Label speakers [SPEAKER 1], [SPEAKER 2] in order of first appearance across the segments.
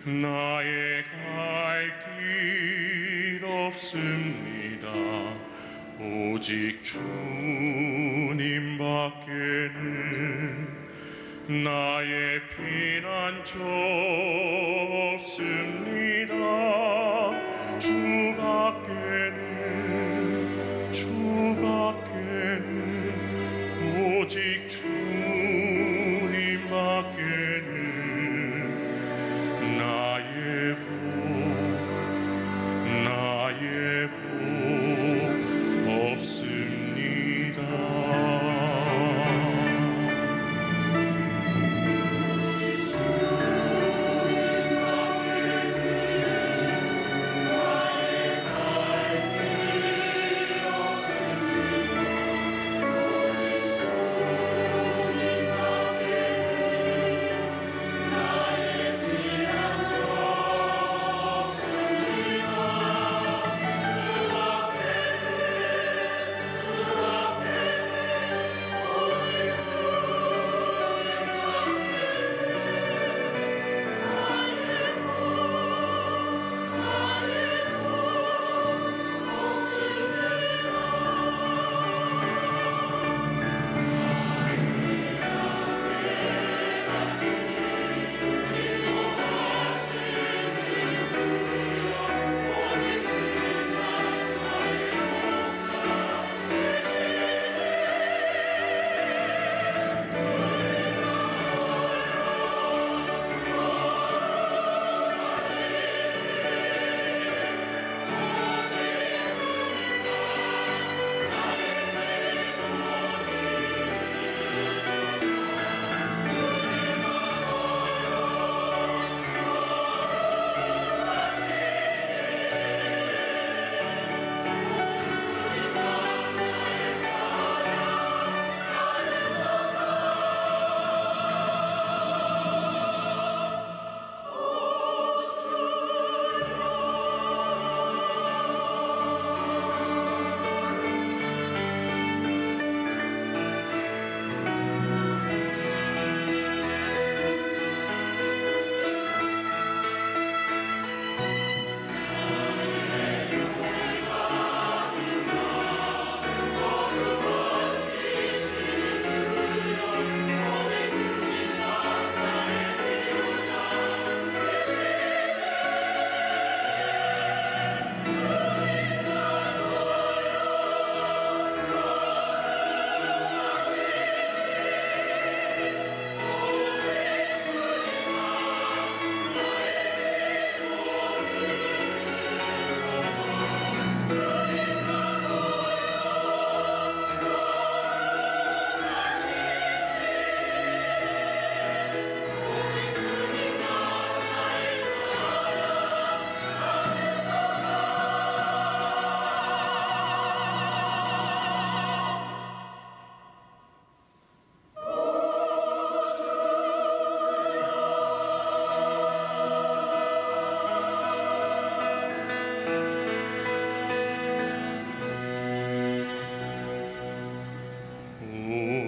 [SPEAKER 1] 나의 갈 길 없습니다. 오직 주님밖에는 나의 피난처 없습니다. 주밖에는 오직 주님밖에는 나의 복 없습니다.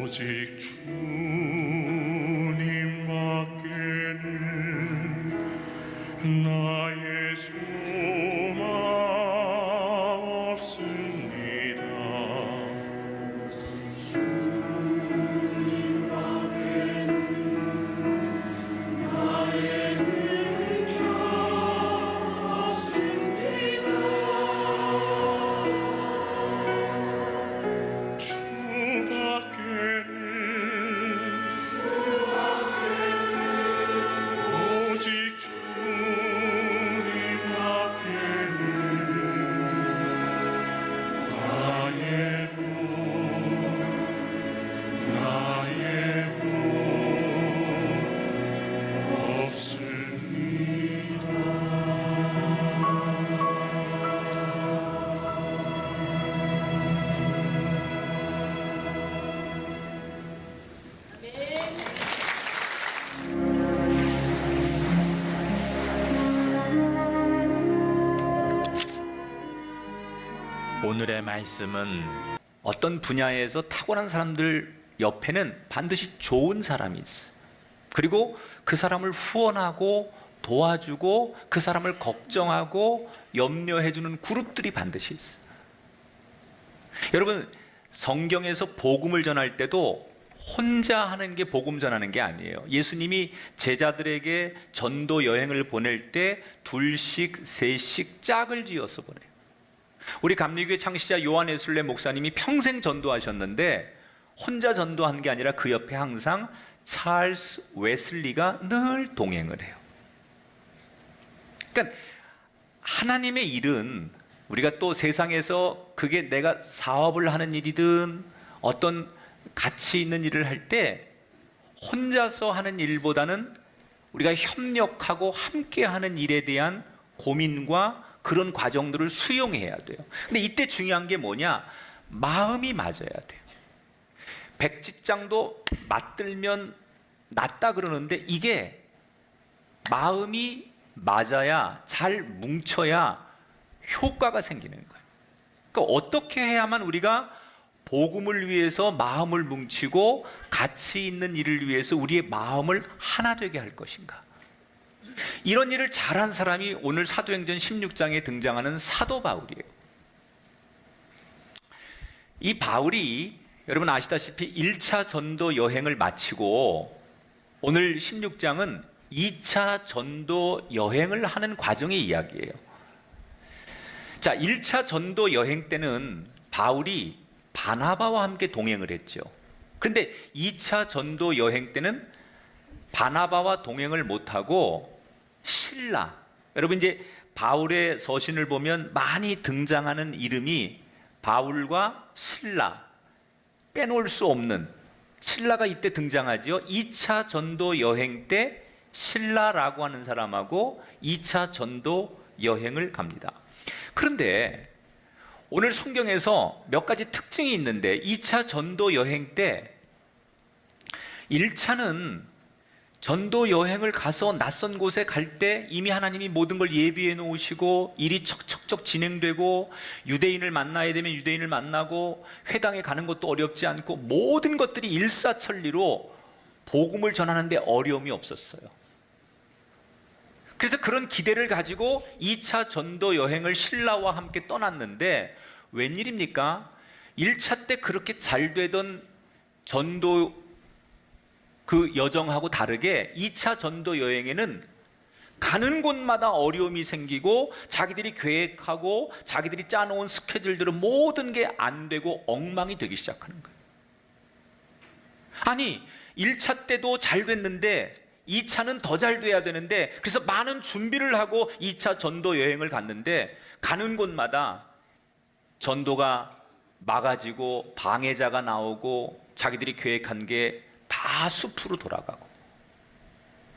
[SPEAKER 1] 오직 주님밖에는 나의 소망 없습니다. 오직 주님밖에는 나의 복 없습니다.
[SPEAKER 2] 오늘의 말씀은 어떤 분야에서 탁월한 사람들 옆에는 반드시 좋은 사람이 있어요. 그리고 그 사람을 후원하고 도와주고 그 사람을 걱정하고 염려해주는 그룹들이 반드시 있어요. 여러분, 성경에서 복음을 전할 때도 혼자 하는 게 복음 전하는 게 아니에요. 예수님이 제자들에게 전도 여행을 보낼 때 둘씩 셋씩 짝을 지어서 보내요. 우리 감리교회 창시자 요한 웨슬레 목사님이 평생 전도하셨는데 혼자 전도한 게 아니라 그 옆에 항상 찰스 웨슬리가 늘 동행을 해요. 그러니까 하나님의 일은 우리가 또 세상에서 그게 내가 사업을 하는 일이든 어떤 가치 있는 일을 할 때 혼자서 하는 일보다는 우리가 협력하고 함께 하는 일에 대한 고민과 그런 과정들을 수용해야 돼요. 근데 이때 중요한 게 뭐냐? 마음이 맞아야 돼요. 백지장도 맞들면 낫다 그러는데 이게 마음이 맞아야, 잘 뭉쳐야 효과가 생기는 거예요. 그러니까 어떻게 해야만 우리가 복음을 위해서 마음을 뭉치고 가치 있는 일을 위해서 우리의 마음을 하나 되게 할 것인가? 이런 일을 잘한 사람이 오늘 사도행전 16장에 등장하는 사도 바울이에요. 이 바울이 여러분 아시다시피 1차 전도 여행을 마치고 오늘 16장은 2차 전도 여행을 하는 과정의 이야기예요. 자, 1차 전도 여행 때는 바울이 바나바와 함께 동행을 했죠. 그런데 2차 전도 여행 때는 바나바와 동행을 못하고 실라, 여러분 이제 바울의 서신을 보면 많이 등장하는 이름이 바울과 실라, 빼놓을 수 없는 실라가 이때 등장하죠. 2차 전도 여행 때 실라라고 하는 사람하고 2차 전도 여행을 갑니다. 그런데 오늘 성경에서 몇 가지 특징이 있는데 2차 전도 여행 때 1차는 전도 여행을 가서 낯선 곳에 갈 때 이미 하나님이 모든 걸 예비해 놓으시고 일이 척척척 진행되고 유대인을 만나야 되면 유대인을 만나고 회당에 가는 것도 어렵지 않고 모든 것들이 일사천리로 복음을 전하는데 어려움이 없었어요. 그래서 그런 기대를 가지고 2차 전도 여행을 신라와 함께 떠났는데 웬일입니까? 1차 때 그렇게 잘 되던 전도 그 여정하고 다르게 2차 전도 여행에는 가는 곳마다 어려움이 생기고 자기들이 계획하고 자기들이 짜놓은 스케줄들은 모든 게 안 되고 엉망이 되기 시작하는 거예요. 아니 1차 때도 잘 됐는데 2차는 더 잘 돼야 되는데 그래서 많은 준비를 하고 2차 전도 여행을 갔는데 가는 곳마다 전도가 막아지고 방해자가 나오고 자기들이 계획한 게 다 숲으로 돌아가고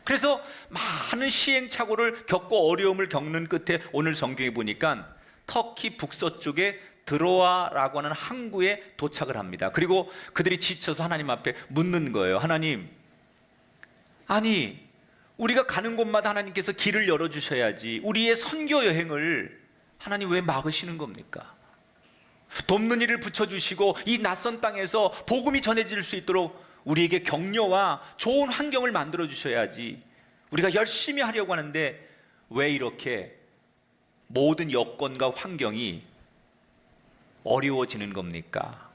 [SPEAKER 2] 그래서 많은 시행착오를 겪고 어려움을 겪는 끝에 오늘 성경에 보니까 터키 북서쪽에 드로아라고 하는 항구에 도착을 합니다. 그리고 그들이 지쳐서 하나님 앞에 묻는 거예요. 하나님, 아니 우리가 가는 곳마다 하나님께서 길을 열어주셔야지 우리의 선교 여행을 하나님 왜 막으시는 겁니까? 돕는 일을 붙여주시고 이 낯선 땅에서 복음이 전해질 수 있도록 우리에게 격려와 좋은 환경을 만들어 주셔야지 우리가 열심히 하려고 하는데 왜 이렇게 모든 여건과 환경이 어려워지는 겁니까?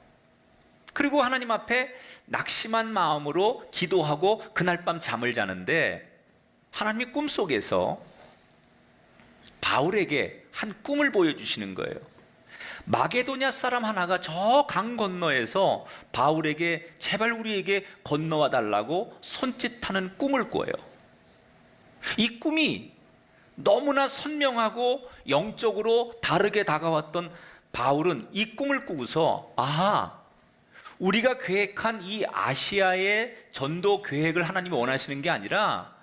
[SPEAKER 2] 그리고 하나님 앞에 낙심한 마음으로 기도하고 그날 밤 잠을 자는데 하나님이 꿈속에서 바울에게 한 꿈을 보여주시는 거예요. 마게도냐 사람 하나가 저 강 건너에서 바울에게 제발 우리에게 건너와 달라고 손짓하는 꿈을 꿔요. 이 꿈이 너무나 선명하고 영적으로 다르게 다가왔던 바울은 이 꿈을 꾸고서 아하, 우리가 계획한 이 아시아의 전도 계획을 하나님이 원하시는 게 아니라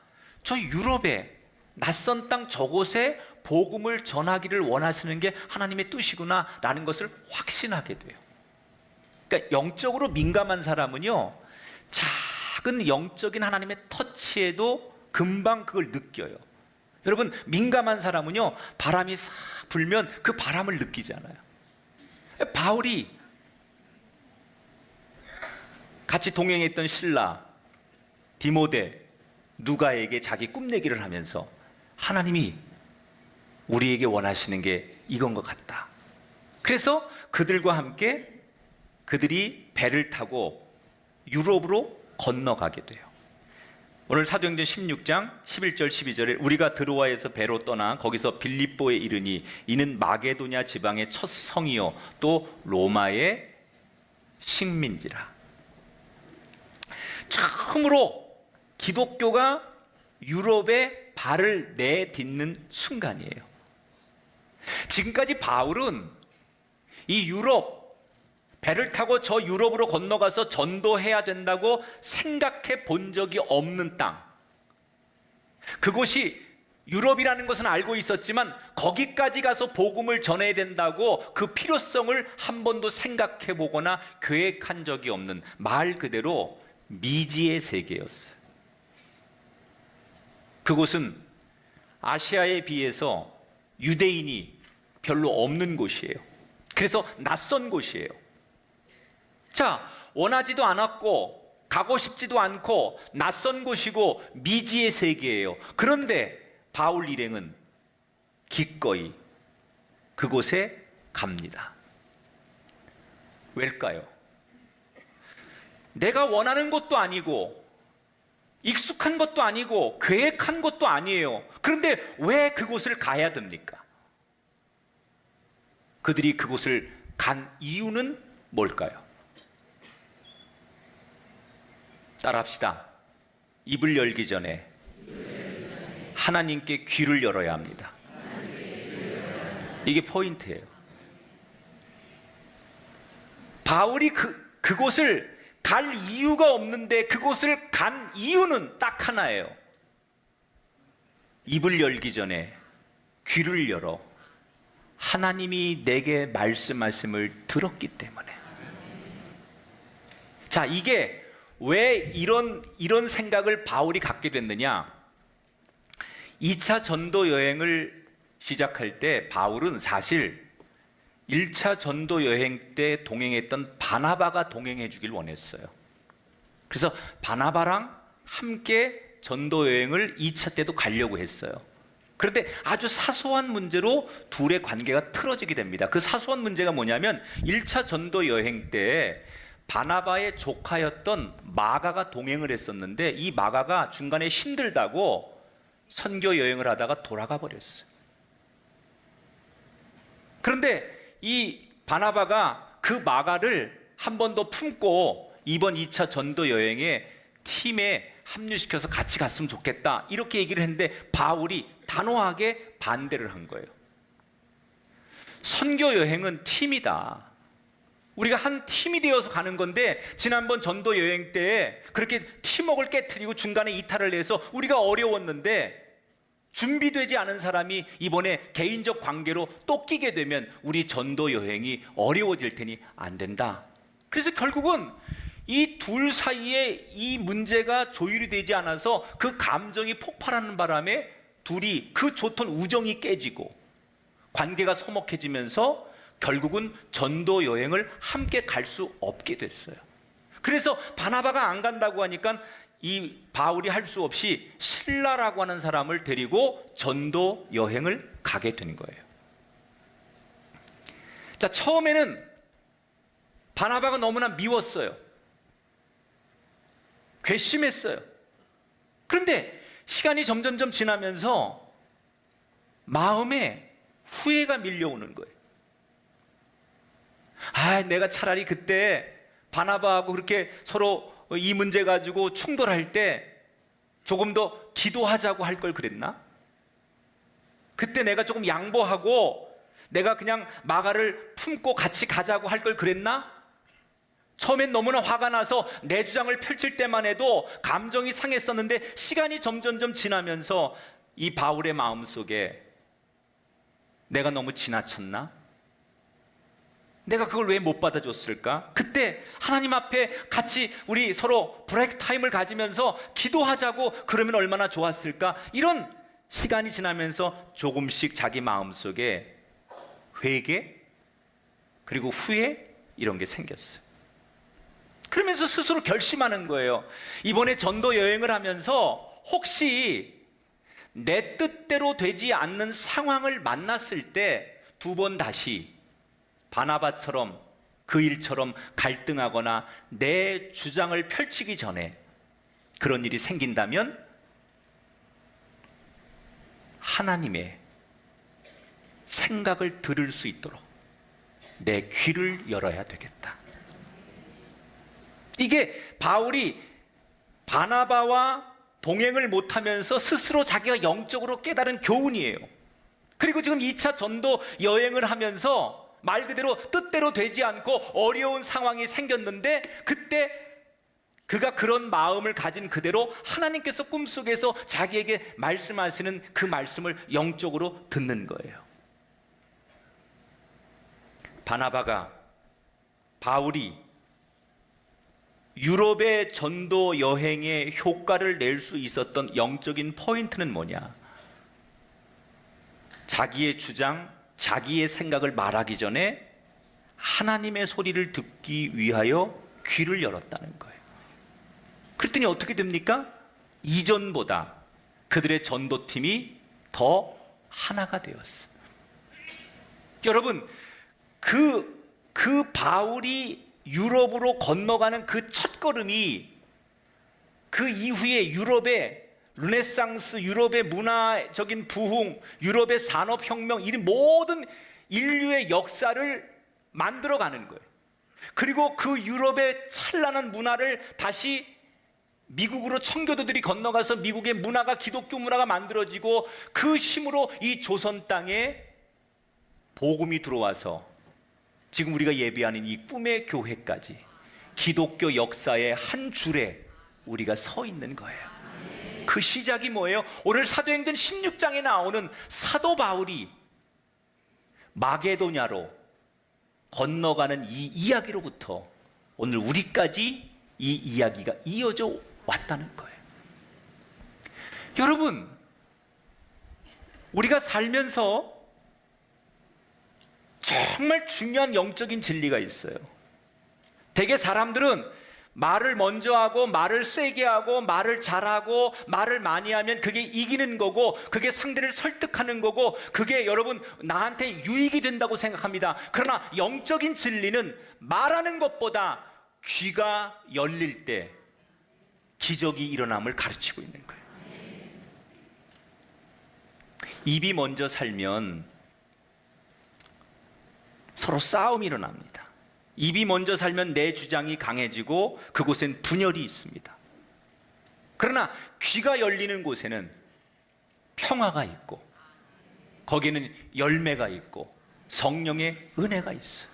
[SPEAKER 2] 저 유럽의 낯선 땅 저곳에 복음을 전하기를 원하시는 게 하나님의 뜻이구나 라는 것을 확신하게 돼요. 그러니까 영적으로 민감한 사람은요 작은 영적인 하나님의 터치에도 금방 그걸 느껴요. 여러분 민감한 사람은요 바람이 싹 불면 그 바람을 느끼잖아요. 바울이 같이 동행했던 실라, 디모데, 누가에게 자기 꿈 얘기를 하면서 하나님이 우리에게 원하시는 게 이건 것 같다. 그래서 그들과 함께 그들이 배를 타고 유럽으로 건너가게 돼요. 오늘 사도행전 16장 11절 12절에 우리가 드로아에서 배로 떠나 거기서 빌립보에 이르니 이는 마게도냐 지방의 첫 성이요 또 로마의 식민지라. 처음으로 기독교가 유럽에 발을 내딛는 순간이에요. 지금까지 바울은 이 유럽 배를 타고 저 유럽으로 건너가서 전도해야 된다고 생각해 본 적이 없는 땅, 그곳이 유럽이라는 것은 알고 있었지만 거기까지 가서 복음을 전해야 된다고 그 필요성을 한 번도 생각해 보거나 계획한 적이 없는, 말 그대로 미지의 세계였어요. 그곳은 아시아에 비해서 유대인이 별로 없는 곳이에요. 그래서 낯선 곳이에요. 자, 원하지도 않았고 가고 싶지도 않고 낯선 곳이고 미지의 세계예요. 그런데 바울 일행은 기꺼이 그곳에 갑니다. 왜일까요? 내가 원하는 것도 아니고 익숙한 것도 아니고 계획한 것도 아니에요. 그런데 왜 그곳을 가야 됩니까? 그들이 그곳을 간 이유는 뭘까요? 따라합시다. 입을 열기 전에 하나님께 귀를 열어야 합니다. 이게 포인트예요. 바울이 그곳을 갈 이유가 없는데 그곳을 간 이유는 딱 하나예요. 입을 열기 전에 귀를 열어 하나님이 내게 말씀하심을 들었기 때문에. 자, 이게 왜 이런 생각을 바울이 갖게 됐느냐? 2차 전도 여행을 시작할 때 바울은 사실 1차 전도 여행 때 동행했던 바나바가 동행해 주길 원했어요. 그래서 바나바랑 함께 전도 여행을 2차 때도 가려고 했어요. 그런데 아주 사소한 문제로 둘의 관계가 틀어지게 됩니다. 그 사소한 문제가 뭐냐면 1차 전도 여행 때 바나바의 조카였던 마가가 동행을 했었는데 이 마가가 중간에 힘들다고 선교 여행을 하다가 돌아가 버렸어요. 그런데 이 바나바가 그 마가를 한 번 더 품고 이번 2차 전도 여행에 팀에 합류시켜서 같이 갔으면 좋겠다 이렇게 얘기를 했는데 바울이 단호하게 반대를 한 거예요. 선교 여행은 팀이다. 우리가 한 팀이 되어서 가는 건데 지난번 전도 여행 때 그렇게 팀워크를 깨트리고 중간에 이탈을 해서 우리가 어려웠는데 준비되지 않은 사람이 이번에 개인적 관계로 또 끼게 되면 우리 전도 여행이 어려워질 테니 안 된다. 그래서 결국은 이 둘 사이에 이 문제가 조율이 되지 않아서 그 감정이 폭발하는 바람에 둘이 그 좋던 우정이 깨지고 관계가 서먹해지면서 결국은 전도 여행을 함께 갈 수 없게 됐어요. 그래서 바나바가 안 간다고 하니까 이 바울이 할 수 없이 실라라고 하는 사람을 데리고 전도 여행을 가게 된 거예요. 자, 처음에는 바나바가 너무나 미웠어요. 괘씸했어요. 그런데 시간이 점점점 지나면서 마음에 후회가 밀려오는 거예요. 내가 차라리 그때 바나바하고 그렇게 서로 이 문제 가지고 충돌할 때 조금 더 기도하자고 할 걸 그랬나? 그때 내가 조금 양보하고 내가 그냥 마가를 품고 같이 가자고 할 걸 그랬나? 처음엔 너무나 화가 나서 내 주장을 펼칠 때만 해도 감정이 상했었는데 시간이 점점점 지나면서 이 바울의 마음속에 내가 너무 지나쳤나? 내가 그걸 왜 못 받아줬을까? 그때 하나님 앞에 같이 우리 서로 브레이크 타임을 가지면서 기도하자고 그러면 얼마나 좋았을까? 이런 시간이 지나면서 조금씩 자기 마음속에 회개 그리고 후회 이런 게 생겼어요. 그러면서 스스로 결심하는 거예요. 이번에 전도 여행을 하면서 혹시 내 뜻대로 되지 않는 상황을 만났을 때 두 번 다시 바나바처럼 그 일처럼 갈등하거나 내 주장을 펼치기 전에 그런 일이 생긴다면 하나님의 생각을 들을 수 있도록 내 귀를 열어야 되겠다. 이게 바울이 바나바와 동행을 못하면서 스스로 자기가 영적으로 깨달은 교훈이에요. 그리고 지금 2차 전도 여행을 하면서 말 그대로 뜻대로 되지 않고 어려운 상황이 생겼는데 그때 그가 그런 마음을 가진 그대로 하나님께서 꿈속에서 자기에게 말씀하시는 그 말씀을 영적으로 듣는 거예요. 바울이 유럽의 전도 여행에 효과를 낼 수 있었던 영적인 포인트는 뭐냐? 자기의 주장, 자기의 생각을 말하기 전에 하나님의 소리를 듣기 위하여 귀를 열었다는 거예요. 그랬더니 어떻게 됩니까? 이전보다 그들의 전도팀이 더 하나가 되었어요. 여러분, 그 바울이 유럽으로 건너가는 그 첫걸음이 그 이후에 유럽의 르네상스, 유럽의 문화적인 부흥, 유럽의 산업혁명, 이 모든 인류의 역사를 만들어가는 거예요. 그리고 그 유럽의 찬란한 문화를 다시 미국으로 청교도들이 건너가서 미국의 문화가 기독교 문화가 만들어지고 그 힘으로 이 조선 땅에 복음이 들어와서 지금 우리가 예배하는 이 꿈의 교회까지 기독교 역사의 한 줄에 우리가 서 있는 거예요. 그 시작이 뭐예요? 오늘 사도행전 16장에 나오는 사도 바울이 마게도냐로 건너가는 이 이야기로부터 오늘 우리까지 이 이야기가 이어져 왔다는 거예요. 여러분, 우리가 살면서 정말 중요한 영적인 진리가 있어요. 대개 사람들은 말을 먼저 하고 말을 세게 하고 말을 잘하고 말을 많이 하면 그게 이기는 거고 그게 상대를 설득하는 거고 그게 여러분 나한테 유익이 된다고 생각합니다. 그러나 영적인 진리는 말하는 것보다 귀가 열릴 때 기적이 일어남을 가르치고 있는 거예요. 입이 먼저 살면 서로 싸움이 일어납니다. 입이 먼저 살면 내 주장이 강해지고 그곳엔 분열이 있습니다. 그러나 귀가 열리는 곳에는 평화가 있고 거기에는 열매가 있고 성령의 은혜가 있어요.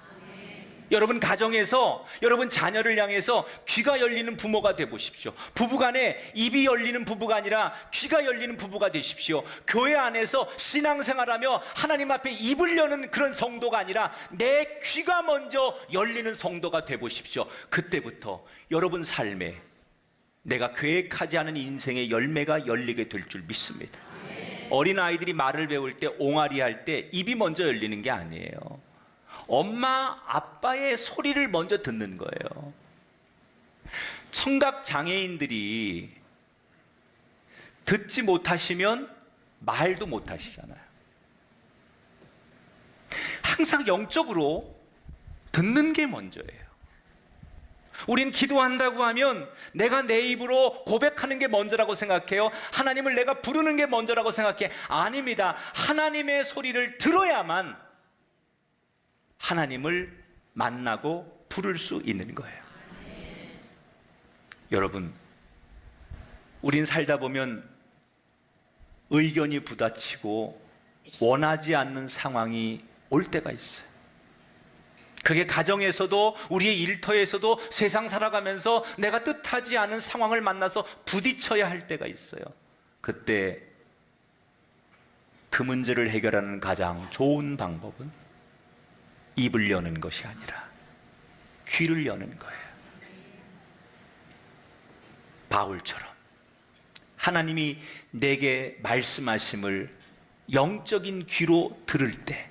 [SPEAKER 2] 여러분 가정에서 여러분 자녀를 향해서 귀가 열리는 부모가 돼 보십시오. 부부간에 입이 열리는 부부가 아니라 귀가 열리는 부부가 되십시오. 교회 안에서 신앙생활하며 하나님 앞에 입을 여는 그런 성도가 아니라 내 귀가 먼저 열리는 성도가 돼 보십시오. 그때부터 여러분 삶에 내가 계획하지 않은 인생의 열매가 열리게 될 줄 믿습니다. 어린아이들이 말을 배울 때 옹알이 할 때 입이 먼저 열리는 게 아니에요. 엄마, 아빠의 소리를 먼저 듣는 거예요. 청각 장애인들이 듣지 못하시면 말도 못하시잖아요. 항상 영적으로 듣는 게 먼저예요. 우린 기도한다고 하면 내가 내 입으로 고백하는 게 먼저라고 생각해요. 하나님을 내가 부르는 게 먼저라고 생각해. 아닙니다. 하나님의 소리를 들어야만 하나님을 만나고 부를 수 있는 거예요. 여러분, 우린 살다 보면 의견이 부딪히고 원하지 않는 상황이 올 때가 있어요. 그게 가정에서도 우리의 일터에서도 세상 살아가면서 내가 뜻하지 않은 상황을 만나서 부딪혀야 할 때가 있어요. 그때 그 문제를 해결하는 가장 좋은 방법은 입을 여는 것이 아니라 귀를 여는 거예요. 바울처럼 하나님이 내게 말씀하심을 영적인 귀로 들을 때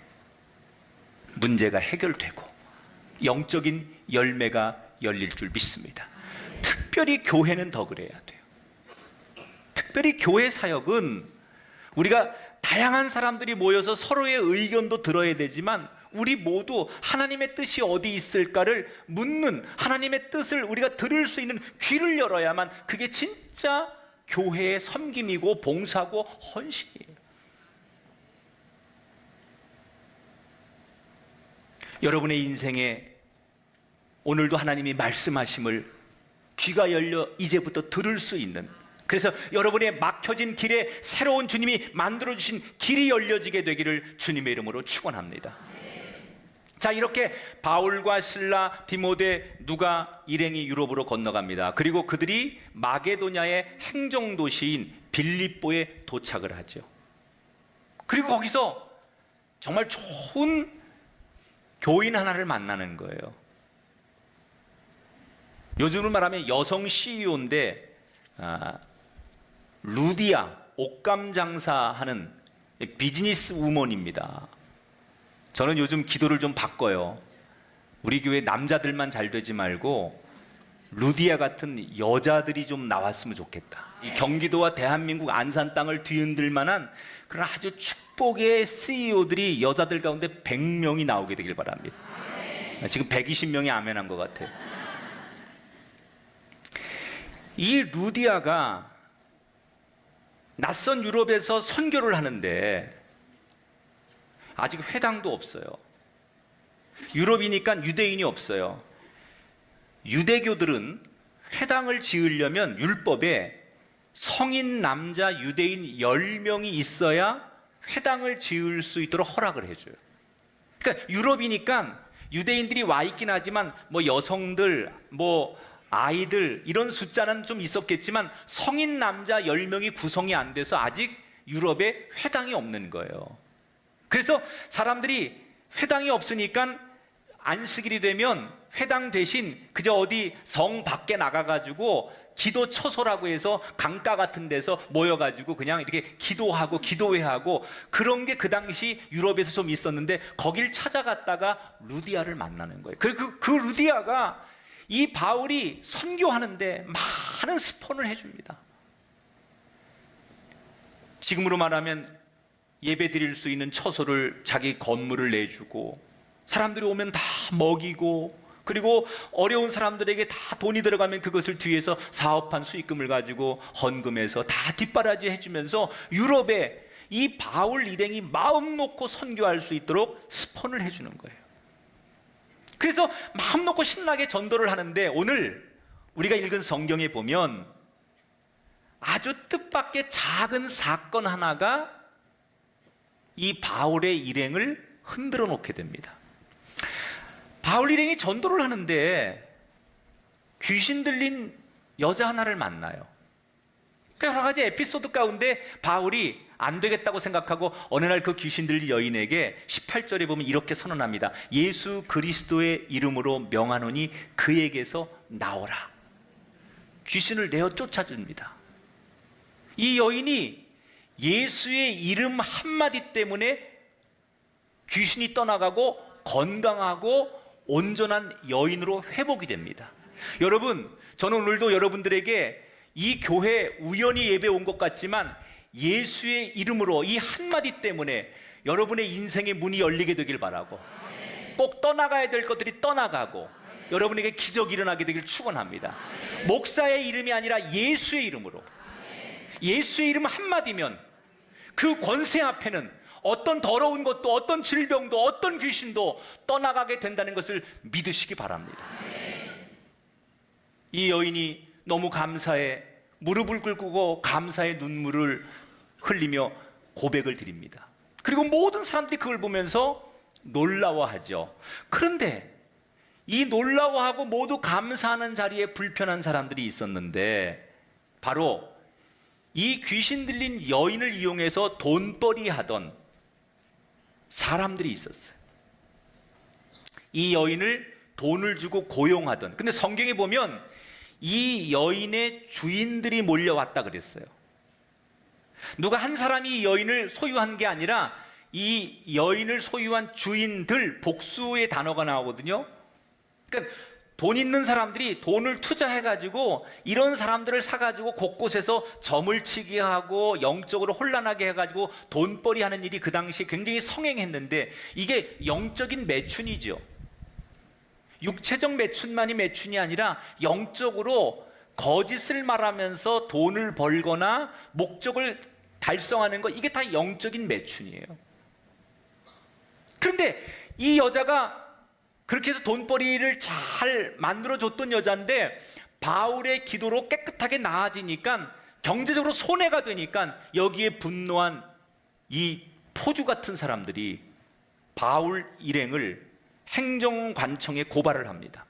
[SPEAKER 2] 문제가 해결되고 영적인 열매가 열릴 줄 믿습니다. 특별히 교회는 더 그래야 돼요. 특별히 교회 사역은 우리가 다양한 사람들이 모여서 서로의 의견도 들어야 되지만 우리 모두 하나님의 뜻이 어디 있을까를 묻는, 하나님의 뜻을 우리가 들을 수 있는 귀를 열어야만 그게 진짜 교회의 섬김이고 봉사고 헌신이에요. 여러분의 인생에 오늘도 하나님이 말씀하심을 귀가 열려 이제부터 들을 수 있는, 그래서 여러분의 막혀진 길에 새로운 주님이 만들어주신 길이 열려지게 되기를 주님의 이름으로 축원합니다. 자, 이렇게 바울과 실라, 디모데, 누가 일행이 유럽으로 건너갑니다. 그리고 그들이 마게도냐의 행정도시인 빌립보에 도착을 하죠. 그리고 거기서 정말 좋은 교인 하나를 만나는 거예요. 요즘으로 말하면 여성 CEO인데 루디아, 옷감 장사하는 비즈니스 우먼입니다. 저는 요즘 기도를 좀 바꿔요. 우리 교회 남자들만 잘 되지 말고 루디아 같은 여자들이 좀 나왔으면 좋겠다. 이 경기도와 대한민국 안산 땅을 뒤흔들 만한 그런 아주 축복의 CEO들이 여자들 가운데 100명이 나오게 되길 바랍니다. 지금 120명이 아멘한 것 같아요. 이 루디아가 낯선 유럽에서 선교를 하는데 아직 회당도 없어요. 유럽이니까 유대인이 없어요. 유대교들은 회당을 지으려면 율법에 성인 남자 유대인 10명이 있어야 회당을 지을 수 있도록 허락을 해줘요. 그러니까 유럽이니까 유대인들이 와 있긴 하지만 뭐 여성들, 뭐 아이들 이런 숫자는 좀 있었겠지만 성인 남자 10명이 구성이 안 돼서 아직 유럽에 회당이 없는 거예요. 그래서 사람들이 회당이 없으니까 안식일이 되면 회당 대신 그저 어디 성 밖에 나가가지고 기도 처소라고 해서 강가 같은 데서 모여가지고 그냥 이렇게 기도하고 기도회하고 그런 게 그 당시 유럽에서 좀 있었는데 거길 찾아갔다가 루디아를 만나는 거예요. 그 루디아가 이 바울이 선교하는데 많은 스폰을 해줍니다. 지금으로 말하면 예배 드릴 수 있는 처소를 자기 건물을 내주고 사람들이 오면 다 먹이고 그리고 어려운 사람들에게 다 돈이 들어가면 그것을 뒤에서 사업한 수익금을 가지고 헌금해서 다 뒷바라지 해주면서 유럽에 이 바울 일행이 마음 놓고 선교할 수 있도록 스폰을 해주는 거예요. 그래서 마음 놓고 신나게 전도를 하는데 오늘 우리가 읽은 성경에 보면 아주 뜻밖의 작은 사건 하나가 이 바울의 일행을 흔들어 놓게 됩니다. 바울 일행이 전도를 하는데 귀신 들린 여자 하나를 만나요. 여러 가지 에피소드 가운데 바울이 안 되겠다고 생각하고 어느 날 그 귀신 들린 여인에게 18절에 보면 이렇게 선언합니다. 예수 그리스도의 이름으로 명하노니 그에게서 나오라. 귀신을 내어 쫓아줍니다. 이 여인이 예수의 이름 한마디 때문에 귀신이 떠나가고 건강하고 온전한 여인으로 회복이 됩니다. 여러분, 저는 오늘도 여러분들에게 이 교회 우연히 예배 온 것 같지만 예수의 이름으로 이 한마디 때문에 여러분의 인생의 문이 열리게 되길 바라고 꼭 떠나가야 될 것들이 떠나가고 여러분에게 기적이 일어나게 되길 축원합니다. 목사의 이름이 아니라 예수의 이름으로, 예수의 이름 한마디면 그 권세 앞에는 어떤 더러운 것도 어떤 질병도 어떤 귀신도 떠나가게 된다는 것을 믿으시기 바랍니다. 이 여인이 너무 감사해 무릎을 꿇고 감사의 눈물을 흘리며 고백을 드립니다. 그리고 모든 사람들이 그걸 보면서 놀라워하죠. 그런데 이 놀라워하고 모두 감사하는 자리에 불편한 사람들이 있었는데 바로 이 귀신 들린 여인을 이용해서 돈벌이 하던 사람들이 있었어요. 이 여인을 돈을 주고 고용하던, 근데 성경에 보면 이 여인의 주인들이 몰려왔다 그랬어요. 누가 한 사람이 이 여인을 소유한 게 아니라 이 여인을 소유한 주인들, 복수의 단어가 나오거든요. 그러니까 돈 있는 사람들이 돈을 투자해가지고 이런 사람들을 사가지고 곳곳에서 점을 치게 하고 영적으로 혼란하게 해가지고 돈벌이 하는 일이 그 당시에 굉장히 성행했는데, 이게 영적인 매춘이죠. 육체적 매춘만이 매춘이 아니라 영적으로 거짓을 말하면서 돈을 벌거나 목적을 달성하는 것, 이게 다 영적인 매춘이에요. 그런데 이 여자가 그렇게 해서 돈벌이를 잘 만들어줬던 여자인데, 바울의 기도로 깨끗하게 나아지니까, 경제적으로 손해가 되니까 여기에 분노한 이 포주 같은 사람들이 바울 일행을 행정관청에 고발을 합니다.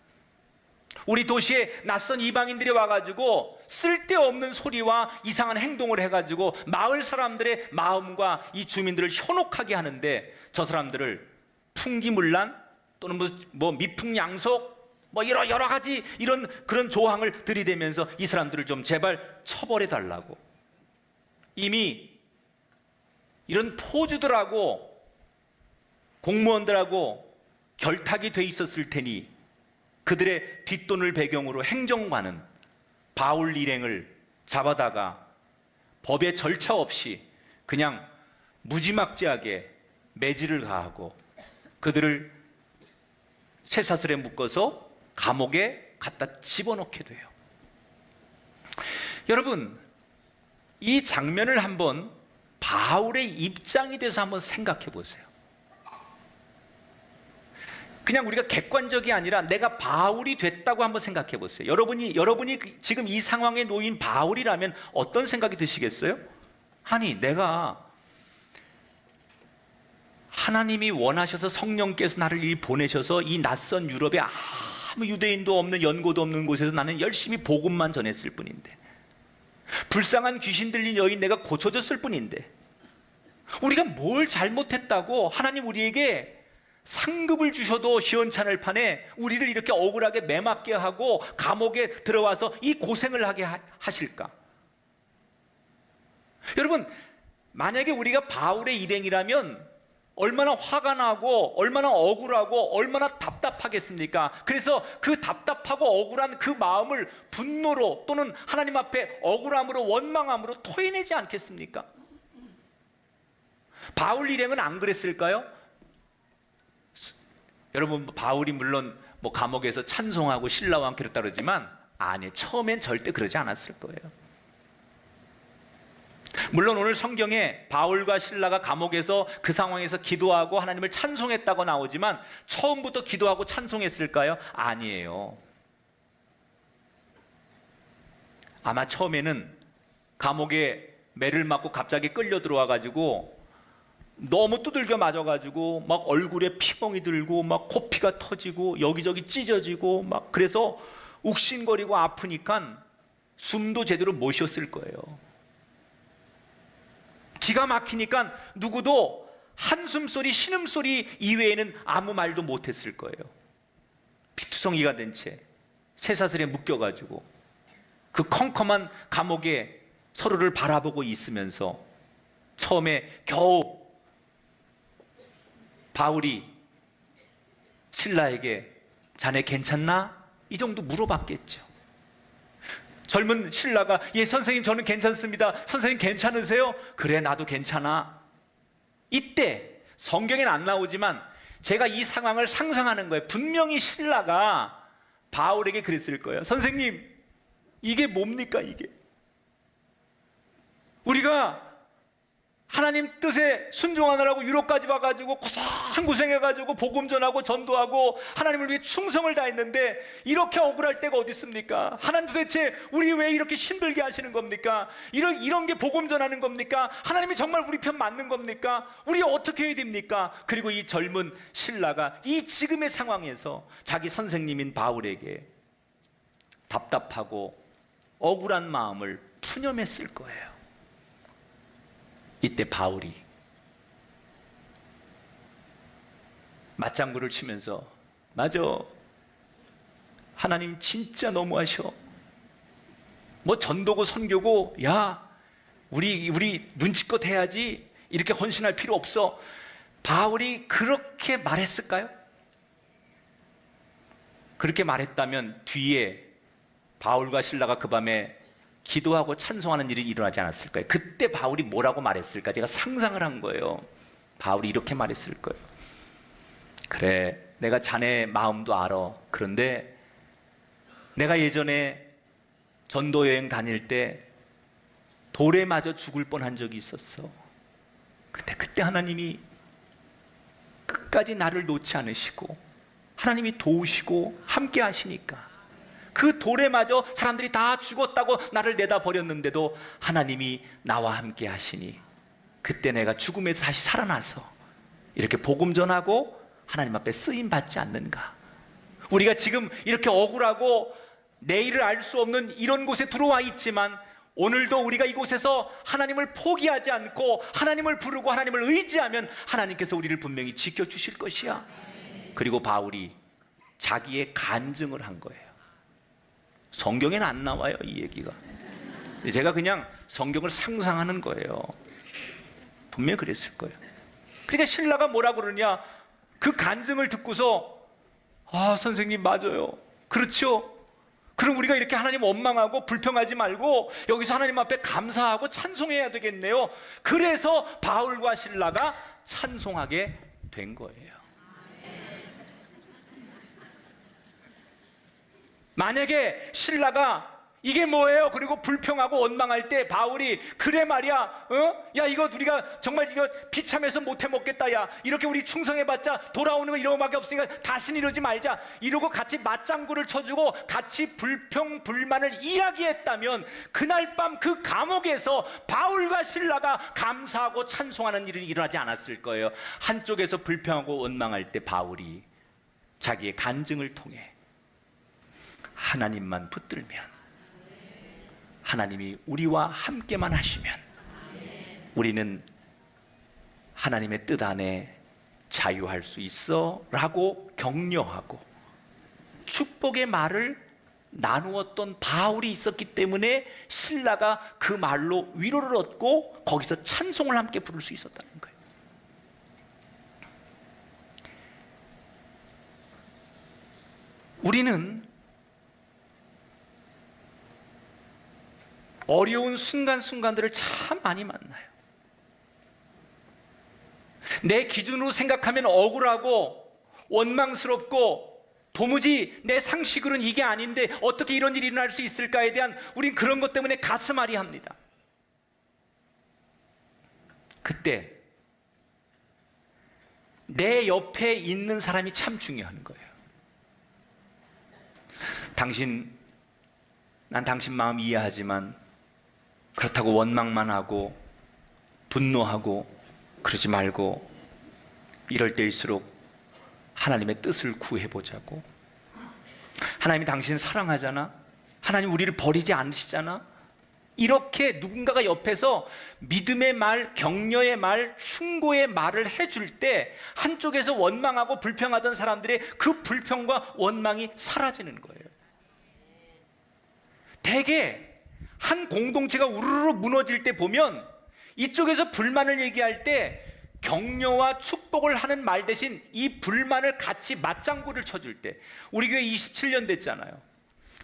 [SPEAKER 2] 우리 도시에 낯선 이방인들이 와가지고 쓸데없는 소리와 이상한 행동을 해가지고 마을 사람들의 마음과 이 주민들을 현혹하게 하는데, 저 사람들을 풍기문란 또는 뭐 미풍양속 뭐 여러 가지 이런 그런 조항을 들이대면서 이 사람들을 좀 제발 처벌해 달라고. 이미 이런 포주들하고 공무원들하고 결탁이 돼 있었을 테니 그들의 뒷돈을 배경으로 행정관은 바울 일행을 잡아다가 법의 절차 없이 그냥 무지막지하게 매질을 가하고 그들을 쇠사슬에 묶어서 감옥에 갖다 집어넣게 돼요. 여러분, 이 장면을 한번 바울의 입장이 돼서 한번 생각해 보세요. 그냥 우리가 객관적이 아니라 내가 바울이 됐다고 한번 생각해 보세요. 여러분이 지금 이 상황에 놓인 바울이라면 어떤 생각이 드시겠어요? 아니, 내가 하나님이 원하셔서 성령께서 나를 이 보내셔서 이 낯선 유럽에 아무 유대인도 없는 연고도 없는 곳에서 나는 열심히 복음만 전했을 뿐인데, 불쌍한 귀신 들린 여인 내가 고쳐줬을 뿐인데, 우리가 뭘 잘못했다고 하나님 우리에게 상급을 주셔도 시원찮을 판에 우리를 이렇게 억울하게 매맞게 하고 감옥에 들어와서 이 고생을 하게 하실까? 여러분, 만약에 우리가 바울의 일행이라면 얼마나 화가 나고 얼마나 억울하고 얼마나 답답하겠습니까? 그래서 그 답답하고 억울한 그 마음을 분노로 또는 하나님 앞에 억울함으로 원망함으로 토해내지 않겠습니까? 바울 일행은 안 그랬을까요? 여러분, 바울이 물론 뭐 감옥에서 찬송하고 신라와 함께 그랬다 그러지만 아니, 처음엔 절대 그러지 않았을 거예요. 물론 오늘 성경에 바울과 신라가 감옥에서 그 상황에서 기도하고 하나님을 찬송했다고 나오지만 처음부터 기도하고 찬송했을까요? 아니에요. 아마 처음에는 감옥에 매를 맞고 갑자기 끌려 들어와가지고 너무 두들겨 맞아가지고 막 얼굴에 피멍이 들고 막 코피가 터지고 여기저기 찢어지고 막 그래서 욱신거리고 아프니까 숨도 제대로 못 쉬었을 거예요. 기가 막히니까 누구도 한숨소리 신음소리 이외에는 아무 말도 못했을 거예요. 피투성이가 된 채 쇠사슬에 묶여가지고 그 컴컴한 감옥에 서로를 바라보고 있으면서 처음에 겨우 바울이 신라에게 자네 괜찮나? 이 정도 물어봤겠죠. 젊은 신라가 예 선생님 저는 괜찮습니다. 선생님 괜찮으세요? 그래 나도 괜찮아. 이때 성경에는 안 나오지만 제가 이 상황을 상상하는 거예요. 분명히 신라가 바울에게 그랬을 거예요. 선생님 이게 뭡니까 이게? 우리가 하나님 뜻에 순종하느라고 유럽까지 와가지고 고생해가지고 복음 전하고 전도하고 하나님을 위해 충성을 다했는데 이렇게 억울할 때가 어디 있습니까? 하나님 도대체 우리 왜 이렇게 힘들게 하시는 겁니까? 이런 게 복음 전하는 겁니까? 하나님이 정말 우리 편 맞는 겁니까? 우리 어떻게 해야 됩니까? 그리고 이 젊은 신라가 이 지금의 상황에서 자기 선생님인 바울에게 답답하고 억울한 마음을 푸념했을 거예요. 이때 바울이 맞장구를 치면서 맞아, 하나님 진짜 너무하셔. 뭐 전도고 선교고 야 우리 눈치껏 해야지 이렇게 헌신할 필요 없어. 바울이 그렇게 말했을까요? 그렇게 말했다면 뒤에 바울과 실라가 그 밤에 기도하고 찬송하는 일이 일어나지 않았을까요? 그때 바울이 뭐라고 말했을까? 제가 상상을 한 거예요. 바울이 이렇게 말했을 거예요. 그래, 내가 자네 마음도 알아. 그런데 내가 예전에 전도 여행 다닐 때 돌에 맞아 죽을 뻔한 적이 있었어. 근데 그때 하나님이 끝까지 나를 놓지 않으시고 하나님이 도우시고 함께 하시니까 그 돌에 맞아 사람들이 다 죽었다고 나를 내다 버렸는데도 하나님이 나와 함께 하시니 그때 내가 죽음에서 다시 살아나서 이렇게 복음 전하고 하나님 앞에 쓰임 받지 않는가. 우리가 지금 이렇게 억울하고 내일을 알 수 없는 이런 곳에 들어와 있지만 오늘도 우리가 이곳에서 하나님을 포기하지 않고 하나님을 부르고 하나님을 의지하면 하나님께서 우리를 분명히 지켜주실 것이야. 그리고 바울이 자기의 간증을 한 거예요. 성경에는 안 나와요, 이 얘기가. 제가 그냥 성경을 상상하는 거예요. 분명히 그랬을 거예요. 그러니까 신라가 뭐라 그러냐, 그 간증을 듣고서 아, 선생님 맞아요, 그렇죠. 그럼 우리가 이렇게 하나님 원망하고 불평하지 말고 여기서 하나님 앞에 감사하고 찬송해야 되겠네요. 그래서 바울과 신라가 찬송하게 된 거예요. 만약에 신라가 이게 뭐예요? 그리고 불평하고 원망할 때 바울이 그래 말이야, 야 이거 우리가 정말 이거 비참해서 못해 먹겠다, 야 이렇게 우리 충성해봤자 돌아오는 거 이러고밖에 없으니까 다시는 이러지 말자, 이러고 같이 맞장구를 쳐주고 같이 불평 불만을 이야기했다면 그날 밤 그 감옥에서 바울과 신라가 감사하고 찬송하는 일이 일어나지 않았을 거예요. 한쪽에서 불평하고 원망할 때 바울이 자기의 간증을 통해 하나님만 붙들면, 하나님이 우리와 함께만 하시면 우리는 하나님의 뜻 안에 자유할 수 있어 라고 격려하고 축복의 말을 나누었던 바울이 있었기 때문에 신라가 그 말로 위로를 얻고 거기서 찬송을 함께 부를 수 있었다는 거예요. 우리는 어려운 순간순간들을 참 많이 만나요. 내 기준으로 생각하면 억울하고 원망스럽고 도무지 내 상식으로는 이게 아닌데 어떻게 이런 일이 일어날 수 있을까에 대한 우린 그런 것 때문에 가슴앓이 합니다. 그때 내 옆에 있는 사람이 참 중요한 거예요. 난 당신 마음 이해하지만 그렇다고 원망만 하고 분노하고 그러지 말고 이럴 때일수록 하나님의 뜻을 구해보자고. 하나님이 당신 사랑하잖아. 하나님 우리를 버리지 않으시잖아. 이렇게 누군가가 옆에서 믿음의 말, 격려의 말, 충고의 말을 해줄 때 한쪽에서 원망하고 불평하던 사람들의 그 불평과 원망이 사라지는 거예요. 대개 한 공동체가 우르르 무너질 때 보면 이쪽에서 불만을 얘기할 때 격려와 축복을 하는 말 대신 이 불만을 같이 맞장구를 쳐줄 때, 우리 교회 27년 됐잖아요.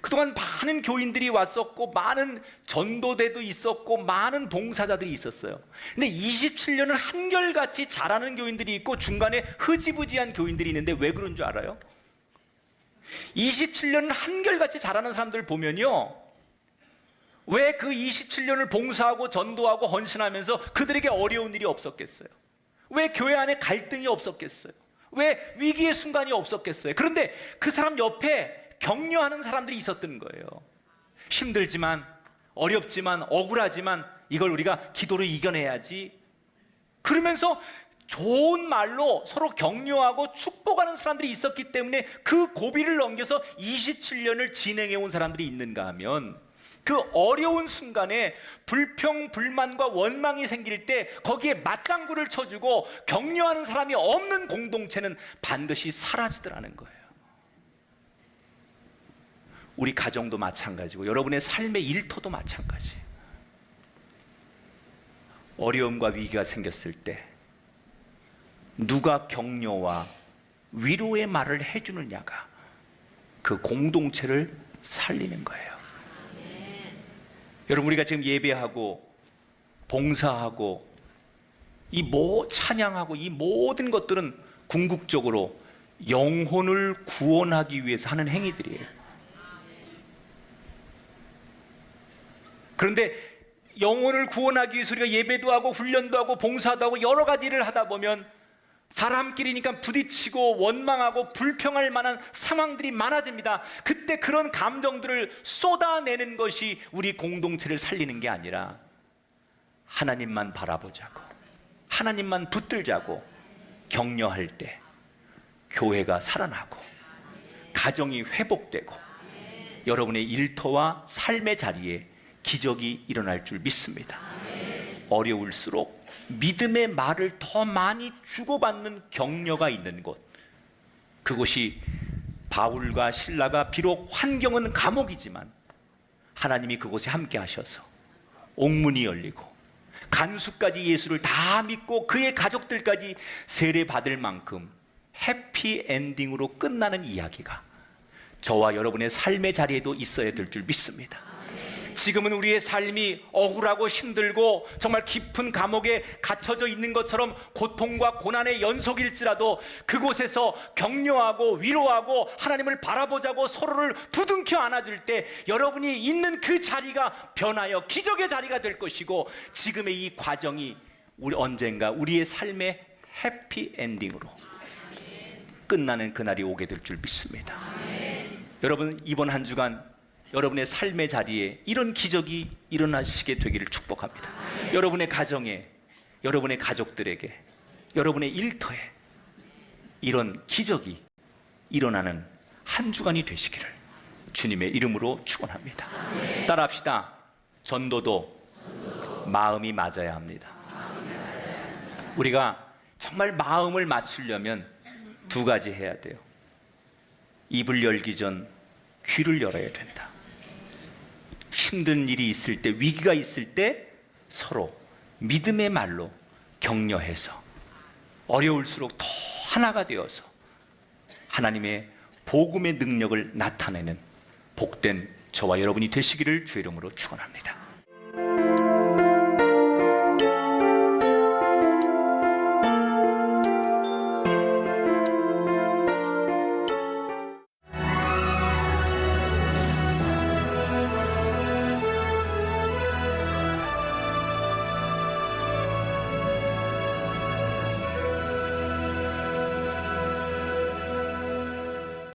[SPEAKER 2] 그동안 많은 교인들이 왔었고 많은 전도대도 있었고 많은 봉사자들이 있었어요. 근데 27년을 한결같이 잘하는 교인들이 있고 중간에 흐지부지한 교인들이 있는데 왜 그런 줄 알아요? 27년을 한결같이 잘하는 사람들 보면요, 왜 그 27년을 봉사하고 전도하고 헌신하면서 그들에게 어려운 일이 없었겠어요? 왜 교회 안에 갈등이 없었겠어요? 왜 위기의 순간이 없었겠어요? 그런데 그 사람 옆에 격려하는 사람들이 있었던 거예요. 힘들지만, 어렵지만, 억울하지만 이걸 우리가 기도로 이겨내야지, 그러면서 좋은 말로 서로 격려하고 축복하는 사람들이 있었기 때문에 그 고비를 넘겨서 27년을 진행해 온 사람들이 있는가 하면, 그 어려운 순간에 불평, 불만과 원망이 생길 때 거기에 맞장구를 쳐주고 격려하는 사람이 없는 공동체는 반드시 사라지더라는 거예요. 우리 가정도 마찬가지고 여러분의 삶의 일터도 마찬가지예요. 어려움과 위기가 생겼을 때 누가 격려와 위로의 말을 해주느냐가 그 공동체를 살리는 거예요. 여러분, 우리가 지금 예배하고 봉사하고 찬양하고 이 모든 것들은 궁극적으로 영혼을 구원하기 위해서 하는 행위들이에요. 그런데 영혼을 구원하기 위해서 우리가 예배도 하고 훈련도 하고 봉사도 하고 여러 가지 일을 하다 보면 사람끼리니까 부딪히고 원망하고 불평할 만한 상황들이 많아집니다. 그때 그런 감정들을 쏟아내는 것이 우리 공동체를 살리는 게 아니라 하나님만 바라보자고, 하나님만 붙들자고 격려할 때 교회가 살아나고 가정이 회복되고 여러분의 일터와 삶의 자리에 기적이 일어날 줄 믿습니다. 어려울수록 믿음의 말을 더 많이 주고받는 격려가 있는 곳, 그곳이 바울과 실라가 비록 환경은 감옥이지만 하나님이 그곳에 함께 하셔서 옥문이 열리고 간수까지 예수를 다 믿고 그의 가족들까지 세례받을 만큼 해피엔딩으로 끝나는 이야기가 저와 여러분의 삶의 자리에도 있어야 될 줄 믿습니다. 지금은 우리의 삶이 억울하고 힘들고 정말 깊은 감옥에 갇혀져 있는 것처럼 고통과 고난의 연속일지라도 그곳에서 격려하고 위로하고 하나님을 바라보자고 서로를 부둥켜 안아줄 때 여러분이 있는 그 자리가 변하여 기적의 자리가 될 것이고, 지금의 이 과정이 우리 언젠가 우리의 삶의 해피엔딩으로 끝나는 그날이 오게 될 줄 믿습니다. 여러분, 이번 한 주간 여러분의 삶의 자리에 이런 기적이 일어나시게 되기를 축복합니다. 여러분의 가정에, 여러분의 가족들에게, 여러분의 일터에 이런 기적이 일어나는 한 주간이 되시기를 주님의 이름으로 축원합니다. 따라합시다. 전도도 마음이 맞아야 합니다. 우리가 정말 마음을 맞추려면 두 가지 해야 돼요. 입을 열기 전 귀를 열어야 된다. 힘든 일이 있을 때, 위기가 있을 때 서로 믿음의 말로 격려해서 어려울수록 더 하나가 되어서 하나님의 복음의 능력을 나타내는 복된 저와 여러분이 되시기를 주의 이름으로 축원합니다.